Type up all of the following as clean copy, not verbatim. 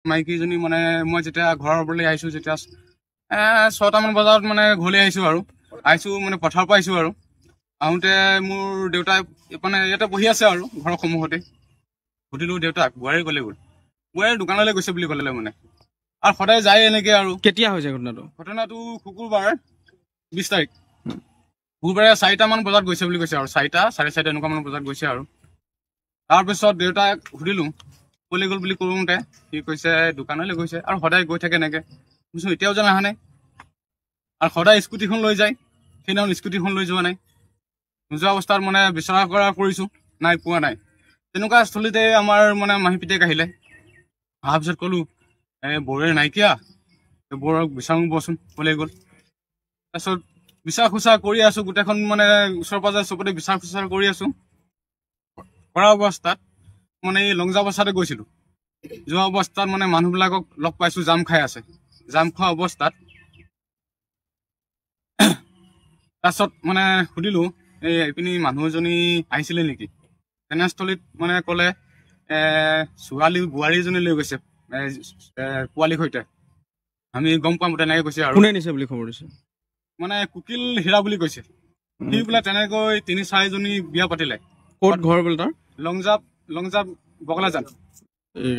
মাইকীজনী মানে মই যেতিয়া ঘৰৰ পৰা আহিছোঁ যেতিয়া 6টামান বজাত মানে ঘৰলৈ আহিছোঁ মানে পথাৰৰ পৰা আহিছোঁ আৰু আহোঁতে মোৰ দেউতাই মানে ইয়াতে বহি আছে আৰু ঘৰৰ সন্মুখতে সুধিলোঁ দেউতাক বোৱাৰী ক'লে গ'ল বোৱাৰী দোকানলৈ গৈছে বুলি ক'লে মানে আৰু সদায় যায় এনেকৈ আৰু কেতিয়া হৈছে ঘটনাটো শুকুৰবাৰ 20 তাৰিখ শুকুৰবাৰে 4টামান বজাত গৈছে বুলি কৈছে আৰু 4টা 4:30 এনেকুৱামান বজাত গৈছে আৰু তাৰপিছত দেউতাক সুধিলোঁ ক'লে গ'ল বুলি কৰোঁতে সি কৈছে দোকানলৈ গৈছে আৰু সদায় গৈ থাকে এনেকৈ কৈছোঁ এতিয়াও যেন অহা নাই আৰু সদায় স্কুটিখন লৈ যায় সেইদিনাখন স্কুটিখন লৈ যোৱা নাই নোযোৱা অৱস্থাত মানে বিচৰা কৰা কৰিছোঁ নাই পোৱা নাই তেনেকুৱা স্থলীতে আমাৰ মানে মাহী পিতেক আহিলে অহাৰ পিছত ক'লোঁ বৌৰে নাইকিয়া বৌৰক বিচাৰোঁ বচোন ক'লে গ'ল তাৰপিছত বিচাৰ খোচাৰ কৰি আছোঁ গোটেইখন মানে ওচৰ পাজৰে চবতে বিচাৰ খোচাৰ কৰি আছোঁ কৰা অৱস্থাত মানে এই লংজা বস্তাতে গৈছিলোঁ যোৱা অৱস্থাত মানে মানুহবিলাকক লগ পাইছোঁ জাম খাই আছে জাম খোৱা অৱস্থাত তাৰপিছত মানে সুধিলোঁ এইপিনি মানুহ এজনী আহিছিলে নেকি তেনেস্থলীত মানে ক'লে ছোৱালী বোৱাৰীজনী লৈ গৈছে পোৱালীৰ সৈতে আমি গম পাম তেনেকৈ কৈছে আৰু কোনে নিছে বুলি খবৰ দিছে মানে কুকিল হীৰা বুলি কৈছে সি বোলে তেনেকৈ 3-4জনী বিয়া পাতিলে ক'ত ঘৰ বোলে তাৰ লংজাপ বগলাজান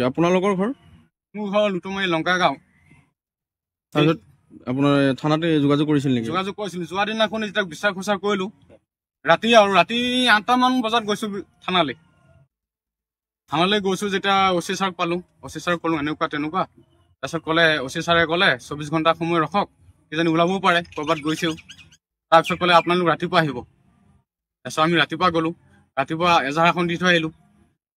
আপোনালোকৰ ঘৰ মোৰ ঘৰ লুটুমাৰী লংকা গাঁও তাৰপিছত আপোনাৰ থানাতে যোগাযোগ কৰিছিল নেকি যোগাযোগ কৰিছিলোঁ যোৱা দিনাখন যেতিয়া বিচাৰ খোচাৰ কৰিলোঁ ৰাতি 8টামান বজাত গৈছোঁ থানালৈ গৈছোঁ যেতিয়া অচি ছাৰক পালোঁ অচি ছাৰক ক'লোঁ এনেকুৱা তেনেকুৱা তাৰপিছত ক'লে অচি ছাৰে ক'লে 24 ঘণ্টা সময় ৰখক কিজানি ওলাবও পাৰে ক'ৰবাত গৈছেও তাৰপিছত ক'লে আপোনালোক ৰাতিপুৱা আহিব তাৰপিছত আমি ৰাতিপুৱা গ'লোঁ ৰাতিপুৱা এজাহাৰ এখন দি থৈ আহিলোঁ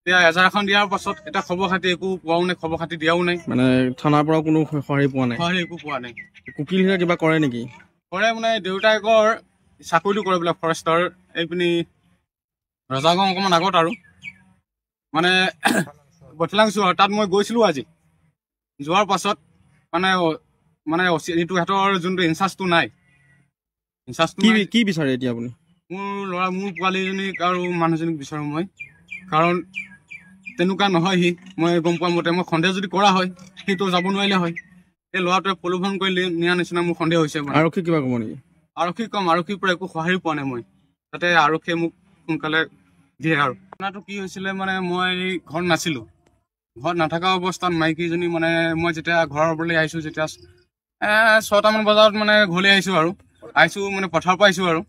এতিয়া এজাহাৰ এখন দিয়াৰ পাছত এটা খবৰ খাতি একো পোৱাও নাই খবৰ খাতি দিয়াও নাই মানে থানাৰ পৰা কোনো সঁহাৰি পোৱা নাই একো পোৱা নাই কুকিল হীৰা কিবা কৰে নেকি কৰে মানে দেউতাকৰ চাকৰিটো কৰে বোলে ফৰেষ্টৰ এইপিনি ৰজাগাঁও অকণমান আগত আৰু মানে বঠলাংছোঁ আৰু তাত মই গৈছিলোঁ আজি যোৱাৰ পাছত মানে এইটো সিহঁতৰ যোনটো ইনচাৰ্জটো নাই ইনচাৰ্জটো কি বিচাৰে এতিয়া আপুনি মোৰ পোৱালীজনীক আৰু মানুহজনীক বিচাৰোঁ মই কাৰণ তেনেকুৱা নহয় সি মই গম পোৱা মতে মই সন্দেহ যদি কৰা হয় সিটো যাব নোৱাৰিলে হয় এই ল'ৰাটোৱে প্ৰলোভন কৰি নিয়াৰ নিচিনা মোৰ সন্দেহ হৈছে আৰক্ষী কিবা ক'ব নেকি আৰক্ষীক ক'ম আৰক্ষীৰ পৰা একো সঁহাৰি পোৱা নাই মই যাতে আৰক্ষীয়ে মোক সোনকালে দিয়ে আৰু ঘটনাটো কি হৈছিলে মানে মই ঘৰত নাছিলোঁ ঘৰত নাথকা অৱস্থাত মাইকীজনী মানে মই যেতিয়া ঘৰৰ পৰা আহিছোঁ যেতিয়া 6টামান বজাত মানে ঘৰলৈ আহিছোঁ মানে পথাৰৰ পৰা আহিছোঁ আৰু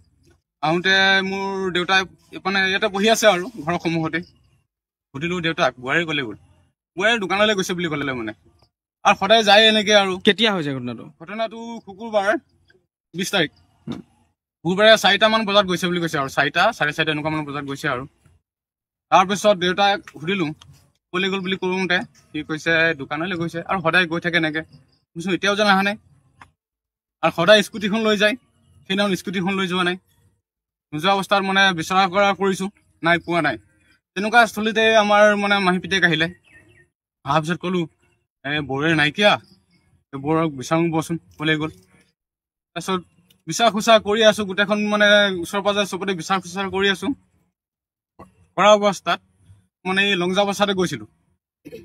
আহোঁতে মোৰ দেউতাই মানে ইয়াতে বহি আছে আৰু ঘৰৰ সন্মুখতে সুধিলোঁ দেউতাক বোৱাৰী ক'লে গ'ল বোৱাৰী দোকানলৈ গৈছে বুলি ক'লে মানে আৰু সদায় যায় এনেকৈ আৰু কেতিয়া হৈছে ঘটনাটো শুকুৰবাৰ 20 তাৰিখ শুকুৰবাৰে 4টামান বজাত গৈছে বুলি কৈছে আৰু 4টা 4:30 এনেকুৱামান বজাত গৈছে আৰু তাৰপিছত দেউতাক সুধিলোঁ ক'লে গ'ল বুলি কৰোঁতে সি কৈছে দোকানলৈ গৈছে আৰু সদায় গৈ থাকে এনেকৈ কৈছোঁ এতিয়াও যেন অহা নাই আৰু সদায় স্কুটিখন লৈ যায় সেইদিনাখন স্কুটিখন লৈ যোৱা নাই নোযোৱা অৱস্থাত মানে বিচৰা কৰা কৰিছোঁ নাই পোৱা নাই তেনেকুৱা স্থলীতে আমাৰ মানে মাহী পিতেক আহিলে অহাৰ পিছত ক'লোঁ বৌৰে নাইকিয়া বৌৰক বিচাৰোঁ বচোন ক'লে গ'ল তাৰপিছত বিচাৰ খোচাৰ কৰি আছোঁ গোটেইখন মানে ওচৰ পাজৰে চবতে বিচাৰ খোচাৰ কৰি আছোঁ কৰা অৱস্থাত মানে এই লংজা বস্তাতে গৈছিলোঁ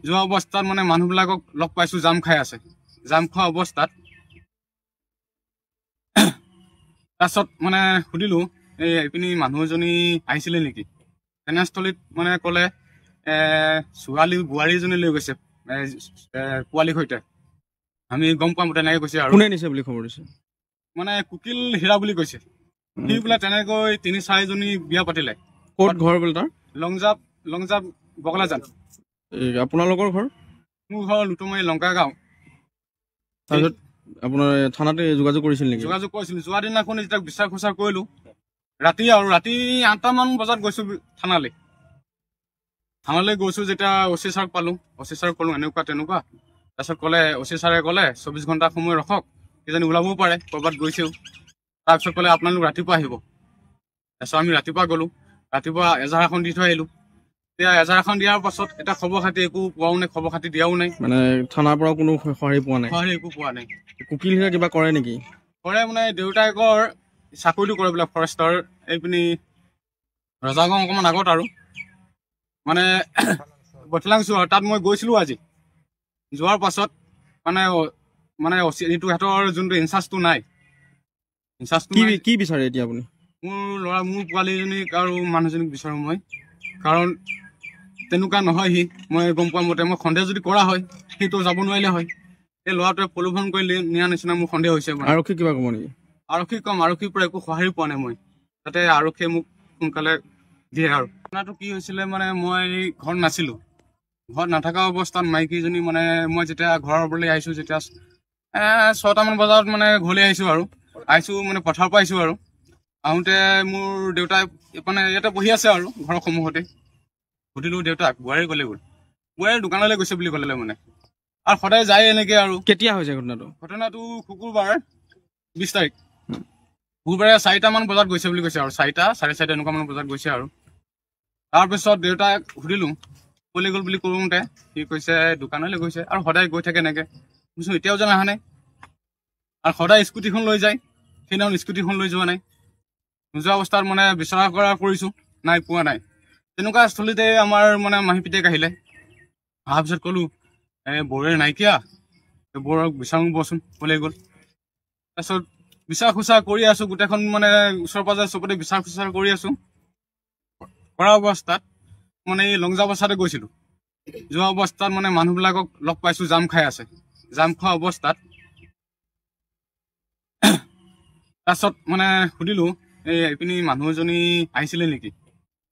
যোৱা অৱস্থাত মানে মানুহবিলাকক লগ পাইছোঁ জাম খাই আছে জাম খোৱা অৱস্থাত তাৰপিছত মানে সুধিলোঁ এইপিনি মানুহ এজনী আহিছিলে নেকি তেনেস্থলীত মানে ক'লে ছোৱালী বোৱাৰীজনী লৈ গৈছে পোৱালীৰ সৈতে আমি গম পাম তেনেকৈ কৈছে আৰু কোনে নিছে বুলি খবৰ দিছে মানে কুকিল হীৰা বুলি কৈছে সি বোলে তেনেকৈ 3-4জনী বিয়া পাতিলে ক'ত ঘৰ বোলে তাৰ লংজাপ বগলাজান আপোনালোকৰ ঘৰ মোৰ ঘৰ লুটুমাৰী লংকা গাঁও তাৰপিছত আপোনাৰ থানাতে যোগাযোগ কৰিছিল নেকি যোগাযোগ কৰিছিলোঁ যোৱা দিনাখন যেতিয়া বিচাৰ খোচাৰ কৰিলোঁ ৰাতি 8টামান বজাত গৈছোঁ থানালৈ গৈছোঁ যেতিয়া অচি ছাৰক পালোঁ অচি ছাৰক ক'লোঁ এনেকুৱা তেনেকুৱা তাৰপিছত ক'লে অচি ছাৰে ক'লে 24 ঘণ্টা সময় ৰখক কিজানি ওলাবও পাৰে ক'ৰবাত গৈছেও তাৰপিছত ক'লে আপোনালোক ৰাতিপুৱা আহিব তাৰপিছত আমি ৰাতিপুৱা গ'লোঁ ৰাতিপুৱা এজাহাৰ এখন দি থৈ আহিলোঁ এতিয়া এজাহাৰ এখন দিয়াৰ পাছত এটা খবৰ খাতি একো পোৱাও নাই খবৰ খাতি দিয়াও নাই মানে থানাৰ পৰা কোনো সঁহাৰি পোৱা নাই একো পোৱা নাই কুকিল হীৰা কিবা কৰে নেকি কৰে মানে দেউতাকৰ চাকৰিটো কৰে বোলে ফৰেষ্টৰ এইপিনি ৰজাগাঁও অকণমান আগত আৰু মানে বঠলাংছোঁ আৰু তাত মই গৈছিলোঁ আজি যোৱাৰ পাছত মানে মানে এইটো সিহঁতৰ যোনটো ইনচাৰ্জটো নাই, ইনচাৰ্জটো কি নাই। কি বিচাৰে এতিয়া আপুনি? মোৰ পোৱালীজনীক আৰু মানুহজনীক বিচাৰোঁ মই, কাৰণ তেনেকুৱা নহয় সি। মই গম পোৱা মতে মই সন্দেহ যদি কৰা হয় সেইটো যাব নোৱাৰিলে হয়। এই ল'ৰাটোৱে প্ৰলোভন কৰি নিয়াৰ নিচিনা মোৰ সন্দেহ হৈছে। আৰক্ষী কিবা ক'ব নেকি? আৰক্ষীক ক'ম, আৰক্ষীৰ পৰা একো সঁহাৰি পোৱা নাই মই, যাতে আৰক্ষীয়ে মোক সোনকালে দিয়ে। আৰু ঘটনাটো কি হৈছিলে মানে মই ঘৰত নাছিলোঁ। ঘৰত নাথকা অৱস্থাত মাইকীজনী মানে মই যেতিয়া ঘৰৰ পৰা আহিছোঁ, যেতিয়া 6টামান বজাত মানে ঘৰলৈ আহিছোঁ মানে পথাৰৰ পৰা আহিছোঁ আৰু আহোঁতে মোৰ দেউতাই মানে ইয়াতে বহি আছে আৰু ঘৰৰ সন্মুখতে। সুধিলোঁ দেউতাক, বোৱাৰী ক'লে গ'ল? বোৱাৰী দোকানলৈ গৈছে বুলি ক'লে মানে, আৰু সদায় যায় এনেকৈ। আৰু কেতিয়া হৈছে ঘটনাটো? ঘটনাটো শুকুৰবাৰ 20 তাৰিখ, শুকুৰবাৰে 4টামান বজাত গৈছে বুলি কৈছে, আৰু 4টা 4:30 এনেকুৱামান বজাত গৈছে। আৰু তাৰপিছত দেউতাক সুধিলোঁ ক'লে গ'ল বুলি কৰোঁতে সি কৈছে দোকানলৈ গৈছে, আৰু সদায় গৈ থাকে এনেকৈ। বুজিছোঁ এতিয়াও যেন অহা নাই, আৰু সদায় স্কুটিখন লৈ যায়, সেইদিনাখন স্কুটিখন লৈ যোৱা নাই। নোযোৱা অৱস্থাত মানে বিচৰা কৰা কৰিছোঁ, নাই পোৱা নাই। তেনেকুৱা স্থলীতে আমাৰ মানে মাহী পিতেক আহিলে। অহাৰ পিছত ক'লোঁ বৌৰে নাইকিয়া, বৌৰক বিচাৰোঁ বচোন ক'লে গ'ল। তাৰপিছত বিচাৰ খোচাৰ কৰি আছোঁ, গোটেইখন মানে ওচৰ পাজৰে চবতে বিচাৰ খোচাৰ কৰি আছোঁ। কৰা অৱস্থাত মানে এই লংজা বছাতে গৈছিলোঁ। যোৱা অৱস্থাত মানে মানুহবিলাকক লগ পাইছোঁ, জাম খাই আছে। জাম খোৱা অৱস্থাত তাৰপিছত মানে সুধিলোঁ এইপিনি মানুহ এজনী আহিছিলে নেকি?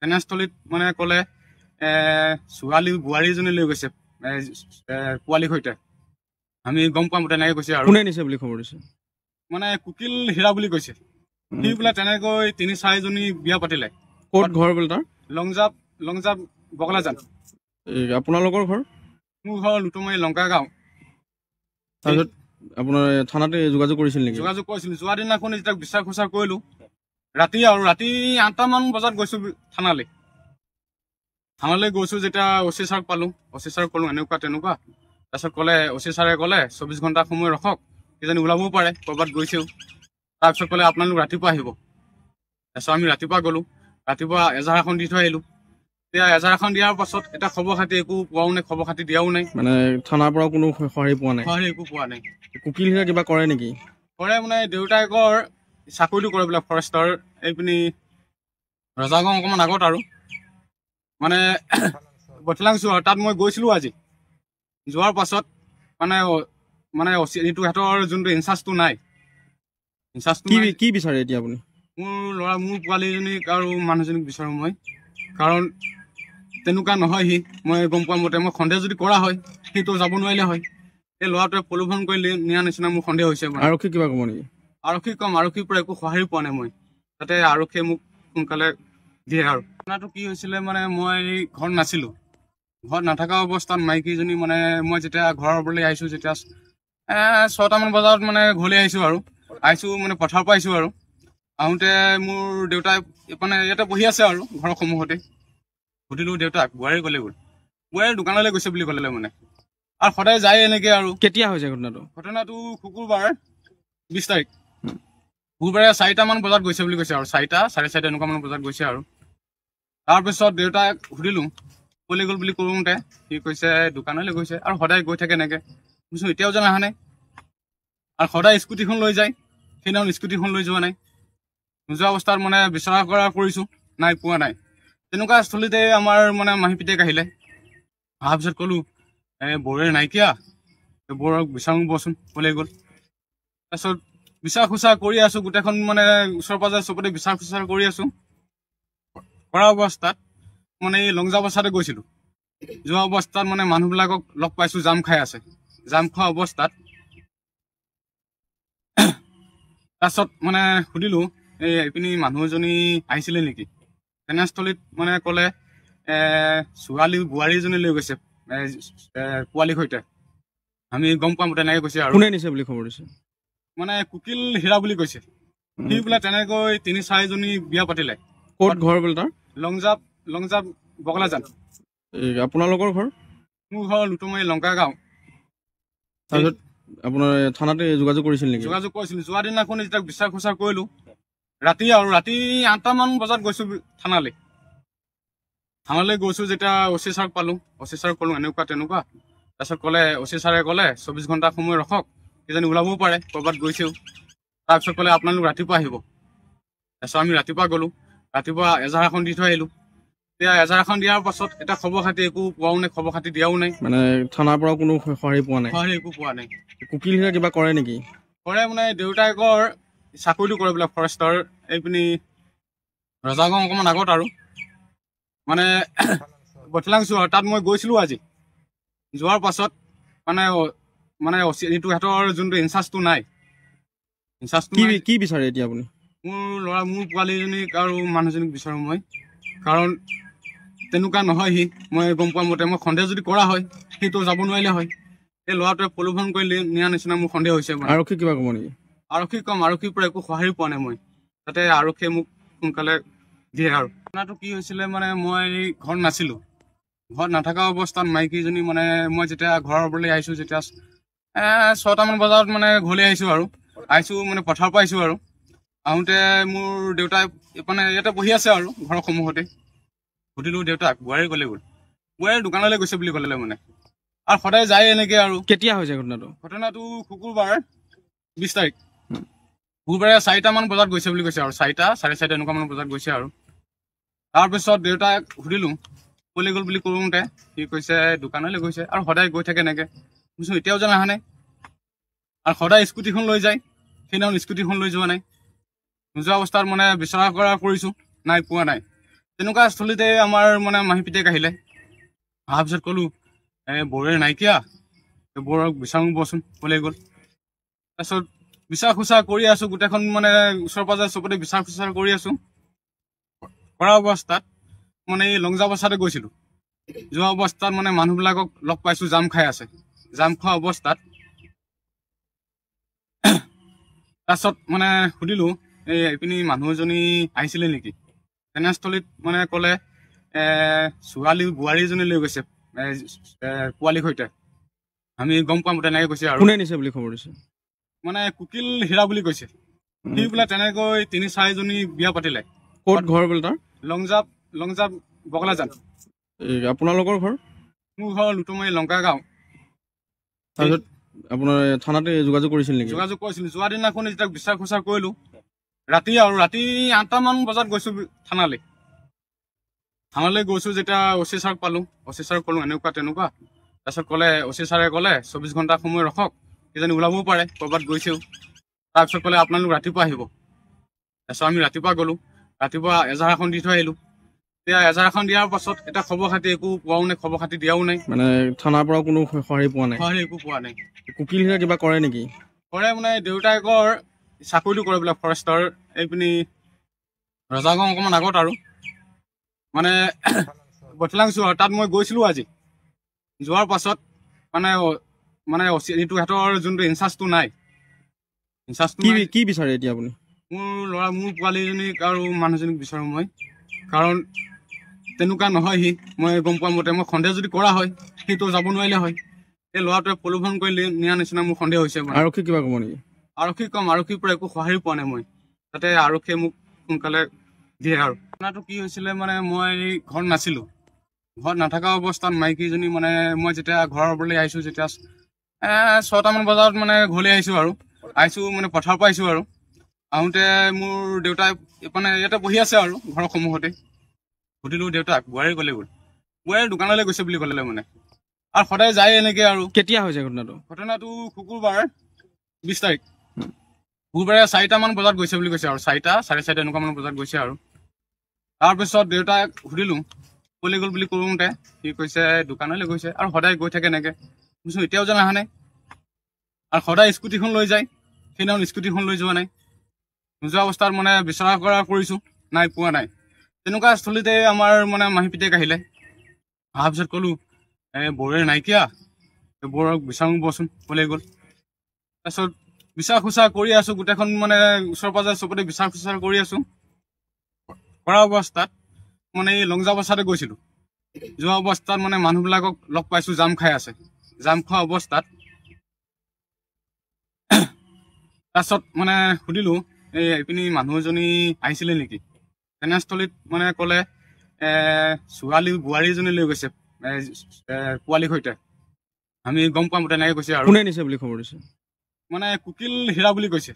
তেনেস্থলীত মানে ক'লে বোৱাৰী এজনী লৈ গৈছে পোৱালীৰ সৈতে। আমি গম পাম তেনেকৈ কৈছে। আৰু কোনে নিছে বুলি খবৰ দিছে? মানে কুকিল হীৰা বুলি কৈছে। সি বোলে তেনেকৈ 3-4জনী বিয়া পাতিলে। ক'ত ঘৰ বোলে তাৰ? লংজাপ বগলাজান। আপোনালোকৰ ঘৰ? মোৰ ঘৰ লুটুমাৰী লংকা গাঁও। তাৰপিছত আপোনাৰ থানাতে যোগাযোগ কৰিছিল নেকি? যোগাযোগ কৰিছিলোঁ। যোৱা দিনাখন যেতিয়া বিচাৰ খোচাৰ কৰিলোঁ, ৰাতি 8টামান বজাত গৈছোঁ থানালৈ গৈছোঁ। যেতিয়া OC ছাৰক পালোঁ, OC ছাৰক ক'লোঁ এনেকুৱা তেনেকুৱা। তাৰপিছত ক'লে OC ছাৰে ক'লে 24 ঘণ্টা সময় ৰখক, কিজানি ওলাবও পাৰে, ক'ৰবাত গৈছেও। তাৰপিছত ক'লে আপোনালোক ৰাতিপুৱা আহিব। তাৰপিছত আমি ৰাতিপুৱা গ'লোঁ, ৰাতিপুৱা এজাহাৰ এখন দি থৈ আহিলোঁ। এতিয়া এজাহাৰ এখন দিয়াৰ পাছত এতিয়া খবৰ খাতি একো পোৱাও নাই, খবৰ খাতি দিয়াও নাই। মানে থানাৰ পৰা কোনো সঁহাৰি পোৱা নাই? সঁহাৰি একো পোৱা নাই। কুকিল হীৰা কিবা কৰে নেকি? কৰে মানে দেউতাকৰ চাকৰিটো কৰে বোলে ফৰেষ্টৰ, এইপিনি ৰজাগাঁও অকণমান আগত। আৰু মানে বঠলাংছোঁ, আৰু তাত মই গৈছিলোঁ আজি। যোৱাৰ পাছত মানে এইটো সিহঁতৰ যোনটো ইনচাৰ্জটো নাই, ইনচাৰ্জটো কি বিচাৰে এতিয়া আপুনি? মোৰ পোৱালীজনীক আৰু মানুহজনীক বিচাৰোঁ মই, কাৰণ তেনেকুৱা নহয় সি। মই গম পোৱা মতে মই সন্দেহ যদি কৰা হয় সেইটো যাব নোৱাৰিলে হয়। এই ল'ৰাটোৱে প্ৰলোভন কৰি নিয়াৰ নিচিনা মোৰ সন্দেহ হৈছে। আৰক্ষী কিবা ক'ব নেকি? আৰক্ষীক ক'ম, আৰক্ষীৰ পৰা একো সঁহাৰি পোৱা নাই মই, যাতে আৰক্ষীয়ে মোক সোনকালে দিয়ে। আৰু ঘটনাটো কি হৈছিলে মানে মই ঘৰত নাছিলোঁ। ঘৰত নাথকা অৱস্থাত মাইকীজনী মানে মই যেতিয়া ঘৰৰ পৰা আহিছোঁ, যেতিয়া 6টামান বজাত মানে ঘৰলৈ আহিছোঁ মানে পথাৰৰ পৰা আহিছোঁ। আৰু আহোঁতে মোৰ দেউতাই মানে ইয়াতে বহি আছে আৰু ঘৰৰ সন্মুখতে। সুধিলোঁ দেউতাক, বোৱাৰী ক'লে গ'ল? বোৱাৰী দোকানলৈ গৈছে বুলি ক'লে মানে, আৰু সদায় যায় এনেকৈ। আৰু কেতিয়া হৈছে ঘটনাটো? ঘটনাটো শুকুৰবাৰ 20 তাৰিখ, শুকুৰবাৰে 4টামান বজাত গৈছে বুলি কৈছে, আৰু 4টা 4:30 এনেকুৱামান বজাত গৈছে। আৰু তাৰপিছত দেউতাক সুধিলোঁ ক'লে গ'ল বুলি কৰোঁতে সি কৈছে দোকানলৈ গৈছে, আৰু সদায় গৈ থাকে এনেকৈ। বুজিছোঁ এতিয়াও যেন অহা নাই, আৰু সদায় স্কুটিখন লৈ যায়, সেইদিনাখন স্কুটিখন লৈ যোৱা নাই। নোযোৱা অৱস্থাত মানে বিচৰা কৰা কৰিছোঁ, নাই পোৱা নাই। তেনেকুৱা স্থলীতে আমাৰ মানে মাহী পিতেক আহিলে। অহাৰ পিছত ক'লোঁ বৌৰে নাইকিয়া, বৌৰক বিচাৰোঁ বচোন ক'লে গ'ল। তাৰপিছত বিচাৰ খোচাৰ কৰি আছোঁ, গোটেইখন মানে ওচৰ পাজৰে চবতে বিচাৰ খোচাৰ কৰি আছোঁ। কৰা অৱস্থাত মানে এই লংজা বছাতে গৈছিলোঁ। যোৱা অৱস্থাত মানে মানুহবিলাকক লগ পাইছোঁ, জাম খাই আছে। জাম খোৱা অৱস্থাত তাৰপিছত মানে সুধিলোঁ এইপিনি মানুহ এজনী আহিছিলে নেকি? তেনেস্থলীত মানে ক'লে বোৱাৰী এজনী লৈ গৈছে পোৱালীৰ সৈতে। আমি গম পাম তেনেকৈ কৈছে। আৰু কোনে নিছে বুলি খবৰ দিছে? মানে কুকিল হীৰা বুলি কৈছে। সি বোলে তেনেকৈ 3-4জনী বিয়া পাতিলে। ক'ত ঘৰ বোলে তাৰ? লংজাপ বগলাজান। আপোনালোকৰ ঘৰ? মোৰ ঘৰ লুটুমাৰী লংকা গাঁও। তাৰপিছত আপোনাৰ থানাতে যোগাযোগ কৰিছিল নেকি? যোগাযোগ কৰিছিলোঁ। যোৱা দিনাখন যেতিয়া বিচাৰ খোচাৰ কৰিলোঁ, ৰাতি 8টামান বজাত গৈছোঁ থানালৈ গৈছোঁ। যেতিয়া OC ছাৰক পালোঁ, OC ছাৰক ক'লোঁ এনেকুৱা তেনেকুৱা। তাৰপিছত ক'লে অচি ছাৰে ক'লে 24 ঘণ্টা সময় ৰখক, কিজানি ওলাবও পাৰে, ক'ৰবাত গৈছেও। তাৰপিছত ক'লে আপোনালোক ৰাতিপুৱা আহিব। তাৰপিছত আমি ৰাতিপুৱা গ'লোঁ, ৰাতিপুৱা এজাহাৰ এখন দি থৈ আহিলোঁ। এতিয়া এজাহাৰ এখন দিয়াৰ পাছত এতিয়া খবৰ খাতি একো পোৱাও নাই, খবৰ খাতি দিয়াও নাই, মানে থানাৰ পৰা কোনো সঁহাৰি পোৱা নাই, সঁহাৰি একো পোৱা নাই। কুকিল হিৰে কিবা কৰে নেকি? কৰে মানে দেউতাকৰ চাকৰিটো কৰে বোলে ফৰেষ্টৰ, এইপিনি ৰজাগাঁও অকণমান আগত আৰু মানে বঠলাংছো আৰু তাত মই গৈছিলোঁ আজি। যোৱাৰ পাছত মানে এইটো সিহঁতৰ যোনটো ইনচাৰ্জটো নাই, ইনচাৰ্জটো কি বিচাৰে এতিয়া আপুনি? মোৰ পোৱালীজনীক আৰু মানুহজনীক বিচাৰোঁ মই, কাৰণ তেনেকুৱা নহয় সি, মই গম পোৱা মতে মই সন্দেহ যদি কৰা হয় সিটো যাব নোৱাৰিলে হয়। এই ল'ৰাটোৱে প্ৰলোভন কৰি নিয়াৰ নিচিনা মোৰ সন্দেহ হৈছে। আৰক্ষী কিবা ক'ব নেকি? আৰক্ষীক ক'ম, আৰক্ষীৰ পৰা একো সঁহাৰি পোৱা নাই মই, যাতে আৰক্ষীয়ে মোক সোনকালে দিয়ে। আৰু ঘটনাটো কি হৈছিলে মানে মই ঘৰত নাছিলোঁ, ঘৰত নাথকা অৱস্থাত মাইকীজনী মানে মই যেতিয়া ঘৰৰ পৰা আহিছোঁ, যেতিয়া 6টামান বজাত মানে ঘৰলৈ আহিছোঁ আৰু মানে পথাৰৰ পৰা আহিছোঁ আৰু আহোঁতে মোৰ দেউতাই মানে ইয়াতে বহি আছে আৰু ঘৰৰ সন্মুখতে। সুধিলোঁ দেউতাক, বোৱাৰী ক'লে গ'ল? বোৱাৰীৰ দোকানলৈ গৈছে বুলি ক'লে মানে, আৰু সদায় যায় এনেকৈ। আৰু কেতিয়া হৈছে ঘটনাটো? শুকুৰবাৰ 20 তাৰিখ, শুকুৰবাৰে 4টামান বজাত গৈছে বুলি কৈছে, আৰু 4টা 4:30 এনেকুৱামান বজাত গৈছে। আৰু তাৰপিছত দেউতাক সুধিলোঁ ক'লৈ গ'ল বুলি কৰোঁতে সি কৈছে দোকানলৈ গৈছে, আৰু সদায় গৈ থাকে এনেকৈ। বুজিছোঁ এতিয়াও যেন অহা নাই, আৰু সদায় স্কুটিখন লৈ যায়, সেইদিনাখন স্কুটিখন লৈ যোৱা নাই। নোযোৱা অৱস্থাত মানে বিচৰা কৰা কৰিছোঁ, নাই পোৱা নাই। তেনেকুৱা স্থলীতে আমাৰ মানে মাহী পিতেক আহিলে। অহাৰ পিছত ক'লোঁ বৌৰে নাইকিয়া, বৌৰক বিচাৰোঁ বচোন, ক'লৈ গ'ল? তাৰপিছত বিচাৰ খোচাৰ কৰি আছোঁ, গোটেইখন মানে ওচৰ পাজৰে চবতে বিচাৰ খোচাৰ কৰি আছোঁ। কৰা অৱস্থাত মানে এই লংজাবস্থাতে গৈছিলোঁ। যোৱা অৱস্থাত মানে মানুহবিলাকক লগ পাইছোঁ, জাম খাই আছে। জাম খোৱা অৱস্থাত তাৰপিছত মানে সুধিলোঁ এইপিনি মানুহ এজনী আহিছিলে নেকি? তেনেস্থলীত মানে ক'লে বোৱাৰীজনী লৈ গৈছে পোৱালীৰ সৈতে। আমি গম পাম তেনেকৈ কৈছে। আৰু কোনে নিছে বুলি খবৰ দিছে? মানে কুকিল হীৰা বুলি কৈছে। সি বোলে তেনেকৈ 3-4জনী বিয়া পাতিলে। ক'ত ঘৰ বোলে তাৰ? লংজাব বগলাজান। আপোনালোকৰ ঘৰ? মোৰ ঘৰ লুটুমাৰী লংকা গাঁও। তাৰপিছত আপোনাৰ থানাতে যোগাযোগ কৰিছিল নেকি? যোগাযোগ কৰিছিলোঁ। যোৱা দিনাখন যেতিয়া বিচাৰ খোচাৰ কৰিলোঁ, ৰাতি 8টামান বজাত গৈছোঁ থানালৈ গৈছোঁ। যেতিয়া অচি ছাৰক পালোঁ, অচি ছাৰক ক'লোঁ এনেকুৱা তেনেকুৱা। তাৰপিছত ক'লে অচি ছাৰে ক'লে 24 ঘণ্টা সময় ৰখক, কিজানি ওলাবও পাৰে, ক'ৰবাত গৈছেও। তাৰপিছত ক'লে আপোনালোক ৰাতিপুৱা আহিব। তাৰপিছত আমি ৰাতিপুৱা গ'লোঁ, ৰাতিপুৱা এজাহাৰ এখন দি থৈ আহিলোঁ। এতিয়া এজাহাৰ এখন দিয়াৰ পাছত এতিয়া খবৰ খাতি একো পোৱাও নাই, খবৰ খাতি দিয়াও নাই, মানে থানাৰ পৰা কোনো সঁহাৰি পোৱা নাই, সঁহাৰি একো পোৱা নাই। কুকিল হিৰে কিবা কৰে নেকি? কৰে মানে দেউতাকৰ চাকৰিটো কৰে বোলে ফৰেষ্টৰ, এইপিনি ৰজাগাঁও অকণমান আগত আৰু মানে বঠলাংছো আৰু তাত মই গৈছিলোঁ আজি। যোৱাৰ পাছত মানে এইটো সিহঁতৰ যোনটো ইনচাৰ্জটো নাই, ইনচাৰ্জটো কি বিচাৰে এতিয়া আপুনি? মোৰ পোৱালীজনীক আৰু মানুহজনীক বিচাৰোঁ মই, কাৰণ তেনেকুৱা নহয় সি, মই গম পোৱা মতে মই সন্দেহ যদি কৰা হয় সিটো যাব নোৱাৰিলে হয়। এই ল'ৰাটোৱে প্ৰলোভন কৰি নিয়াৰ নিচিনা মোৰ সন্দেহ হৈছে। আৰক্ষী কিবা ক'ব নেকি? আৰক্ষীক ক'ম, আৰক্ষীৰ পৰা একো সঁহাৰি পোৱা নাই মই, যাতে আৰক্ষীয়ে মোক সোনকালে দিয়ে। আৰু ঘটনাটো কি হৈছিলে মানে মই ঘৰত নাছিলোঁ, ঘৰত নাথকা অৱস্থাত মাইকীজনী মানে মই যেতিয়া ঘৰৰ পৰা আহিছোঁ, যেতিয়া 6টামান বজাত মানে ঘৰলৈ আহিছোঁ আৰু মানে পথাৰৰ পৰা আহিছোঁ। আৰু আহোঁতে মোৰ দেউতাই মানে ইয়াতে বহি আছে আৰু ঘৰৰ সন্মুখতে। সুধিলোঁ দেউতাক, বোৱাৰী ক'লে গ'ল? বোৱাৰীৰ দোকানলৈ গৈছে বুলি ক'লে মানে, আৰু সদায় যায় এনেকৈ। আৰু কেতিয়া হৈছে ঘটনাটো? শুকুৰবাৰ 20 তাৰিখ, শুকুৰবাৰে 4টামান বজাত গৈছে বুলি কৈছে, আৰু 4টা 4:30 এনেকুৱামান বজাত গৈছে। আৰু তাৰপিছত দেউতাক সুধিলোঁ ক'লৈ গ'ল বুলি কৰোঁতে সি কৈছে দোকানলৈ গৈছে, আৰু সদায় গৈ থাকে এনেকৈ। বুজিছোঁ এতিয়াও যেন অহা নাই, আৰু সদায় স্কুটিখন লৈ যায়, সেইদিনাখন স্কুটিখন লৈ যোৱা নাই। নোযোৱা অৱস্থাত মানে বিচৰা কৰা কৰিছোঁ, নাই পোৱা নাই। তেনেকুৱা স্থলীতে আমাৰ মানে মাহী পিতেক আহিলে। অহাৰ পিছত ক'লোঁ বৌৰে নাইকিয়া, বৌৰক বিচাৰোঁ বচোন, ক'লৈ গ'ল? তাৰপিছত বিচাৰ খোচাৰ কৰি আছোঁ, গোটেইখন মানে ওচৰ পাজৰে চবতে বিচাৰ খোচাৰ কৰি আছোঁ। কৰা অৱস্থাত মানে এই লংজাবস্থাতে গৈছিলোঁ। যোৱা অৱস্থাত মানে মানুহবিলাকক লগ পাইছোঁ, জাম খাই আছে। জাম খোৱা অৱস্থাত তাৰপিছত মানে সুধিলোঁ এইপিনি মানুহ এজনী আহিছিলে নেকি? তেনেস্থলীত মানে ক'লে বোৱাৰীজনী লৈ গৈছে পোৱালীৰ সৈতে। আমি গম পাম তেনেকৈ কৈছে আৰু কোনে নিছে বুলি খবৰ দিছে? মানে কুকিল হীৰা বুলি কৈছে।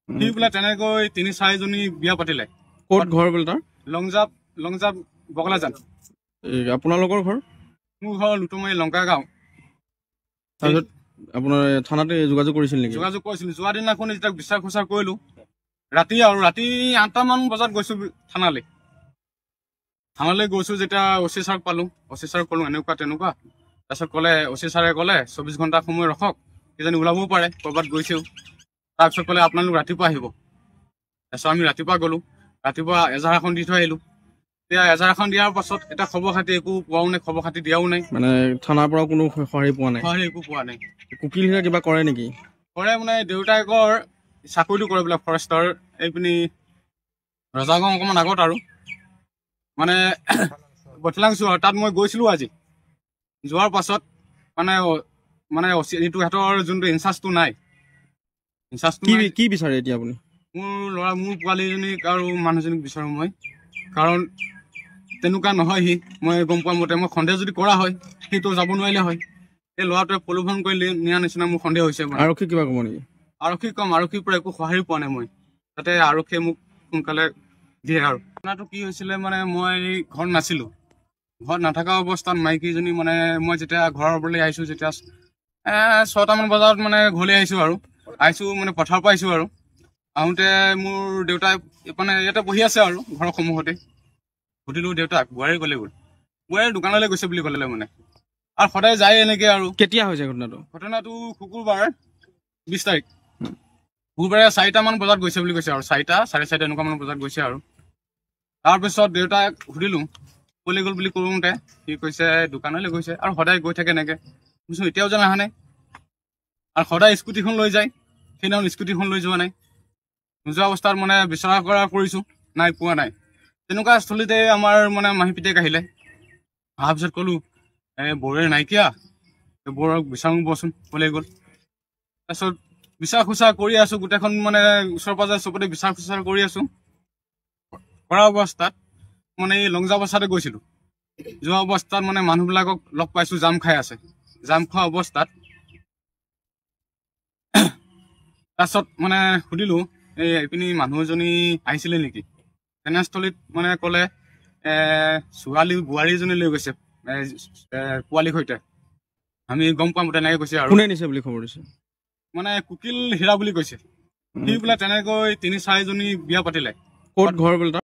সি বোলে তেনেকৈ 3-4জনী বিয়া পাতিলে। ক'ত ঘৰ বোলে তাৰ? লংজাপ বগলাজান। আপোনালোকৰ ঘৰ? মোৰ ঘৰ লুটুমাৰী লংকা গাঁও। তাৰপিছত আপোনাৰ থানাতে যোগাযোগ কৰিছিল নেকি? যোগাযোগ কৰিছিলোঁ। যোৱা দিনাখন যেতিয়া বিচাৰ খোচাৰ কৰিলোঁ, ৰাতি 8টামান বজাত গৈছোঁ থানালৈ গৈছোঁ। যেতিয়া অচি ছাৰক পালোঁ, অচি ছাৰক ক'লোঁ এনেকুৱা তেনেকুৱা। তাৰপিছত ক'লে, অচি ছাৰে ক'লে 24 ঘণ্টা সময় ৰখক, কিজানি ওলাবও পাৰে, ক'ৰবাত গৈছেও। তাৰপিছত ক'লে আপোনালোক ৰাতিপুৱা আহিব। তাৰপিছত আমি ৰাতিপুৱা গ'লোঁ, ৰাতিপুৱা এজাহাৰ এখন দি থৈ আহিলোঁ। এতিয়া এজাহাৰ এখন দিয়াৰ পাছত এটা খবৰ খাতি একো পোৱাও নাই, খবৰ খাতি দিয়াও নাই। মানে থানাৰ পৰা কোনো সঁহাৰি পোৱা নাই? সঁহাৰি একো পোৱা নাই। কুকিল হীৰা কিবা কৰে নেকি? কৰে মানে দেউতাকৰ চাকৰিটো কৰে বোলে ফৰেষ্টৰ, এইপিনি ৰজাগাঁও অকণমান আগত আৰু মানে বঠলাংছোঁ আৰু তাত মই গৈছিলোঁ আজি। যোৱাৰ পাছত মানে এইটো সিহঁতৰ যোনটো ইনচাৰ্জটো নাই। কি বিচাৰে এতিয়া আপুনি? মোৰ পোৱালীজনীক আৰু মানুহজনীক বিচাৰোঁ মই, কাৰণ তেনেকুৱা নহয় সি। মই গম পোৱা মতে মই সন্দেহ যদি কৰা হয়, সিটো যাব নোৱাৰিলে হয়। এই ল'ৰাটোৱে প্ৰলোভন কৰি নিয়াৰ নিচিনা মোৰ সন্দেহ হৈছে। আৰক্ষী কিবা ক'ব নেকি? আৰক্ষীক ক'ম, আৰক্ষীৰ পৰা একো সঁহাৰি পোৱা নাই মই, যাতে আৰক্ষীয়ে মোক সোনকালে দিয়ে আৰু। ঘটনাটো কি হৈছিলে মানে মই ঘৰত নাছিলোঁ। ঘৰত নাথকা অৱস্থাত মাইকীজনী মানে মই যেতিয়া ঘৰৰ পৰা আহিছোঁ, যেতিয়া 6টামান বজাত মানে ঘৰলৈ আহিছোঁ মানে পথাৰৰ পৰা আহিছোঁ আৰু আহোঁতে মোৰ দেউতাই মানে ইয়াতে বহি আছে আৰু ঘৰৰ সন্মুখতে। সুধিলোঁ দেউতাক, বোৱাৰী গ'লে গ'ল, বোৱাৰী দোকানলৈ গৈছে বুলি ক'লে মানে, আৰু সদায় যায় এনেকৈ আৰু। কেতিয়া হৈছে ঘটনাটো? ঘটনাটো শুকুৰবাৰ 20 তাৰিখ। শুকুৰবাৰে 4টামান বজাত গৈছে বুলি কৈছে আৰু 4-4:30 এনেকুৱামান বজাত গৈছে আৰু। তাৰপিছত দেউতাক সুধিলোঁ ক'লৈ গ'ল বুলি কৰোঁতে সি কৈছে দোকানলৈ গৈছে, আৰু সদায় গৈ থাকে এনেকৈ। বুজিছোঁ এতিয়াও যেন অহা নাই, আৰু সদায় স্কুটিখন লৈ যায়, সেইদিনাখন স্কুটিখন লৈ যোৱা নাই। নোযোৱা অৱস্থাত মানে বিচৰা কৰা কৰিছোঁ, নাই পোৱা নাই। তেনেকুৱা স্থলীতে আমাৰ মানে মাহী পিতেক আহিলে। অহাৰ পিছত ক'লোঁ বৌৰে নাইকিয়া, বৌৰক বিচাৰোঁ বচোন ক'লৈ গ'ল। তাৰপিছত বিচাৰ খোচাৰ কৰি আছোঁ, গোটেইখন মানে ওচৰ পাজৰে চবতে বিচাৰ খোচাৰ কৰি আছোঁ। কৰা অৱস্থাত মানে এই লংজাপ বছাতে গৈছিলোঁ। যোৱা অৱস্থাত মানে মানুহবিলাকক লগ পাইছোঁ, জাম খাই আছে। জাম খোৱা অৱস্থাত তাৰপিছত মানে সুধিলোঁ এইপিনি মানুহ এজনী আহিছিলে নেকি? তেনেস্থলীত মানে ক'লে বোৱাৰীজনী লৈ গৈছে পোৱালীৰ সৈতে। আমি গম পাম তেনেকৈ কৈছে আৰু। কোনে নিছে বুলি খবৰ দিছে? মানে কুকিল হীৰা বুলি কৈছে। সি বোলে তেনেকৈ 3-4জনী বিয়া পাতিলে। ক'ত ঘৰ বোলে তাৰ?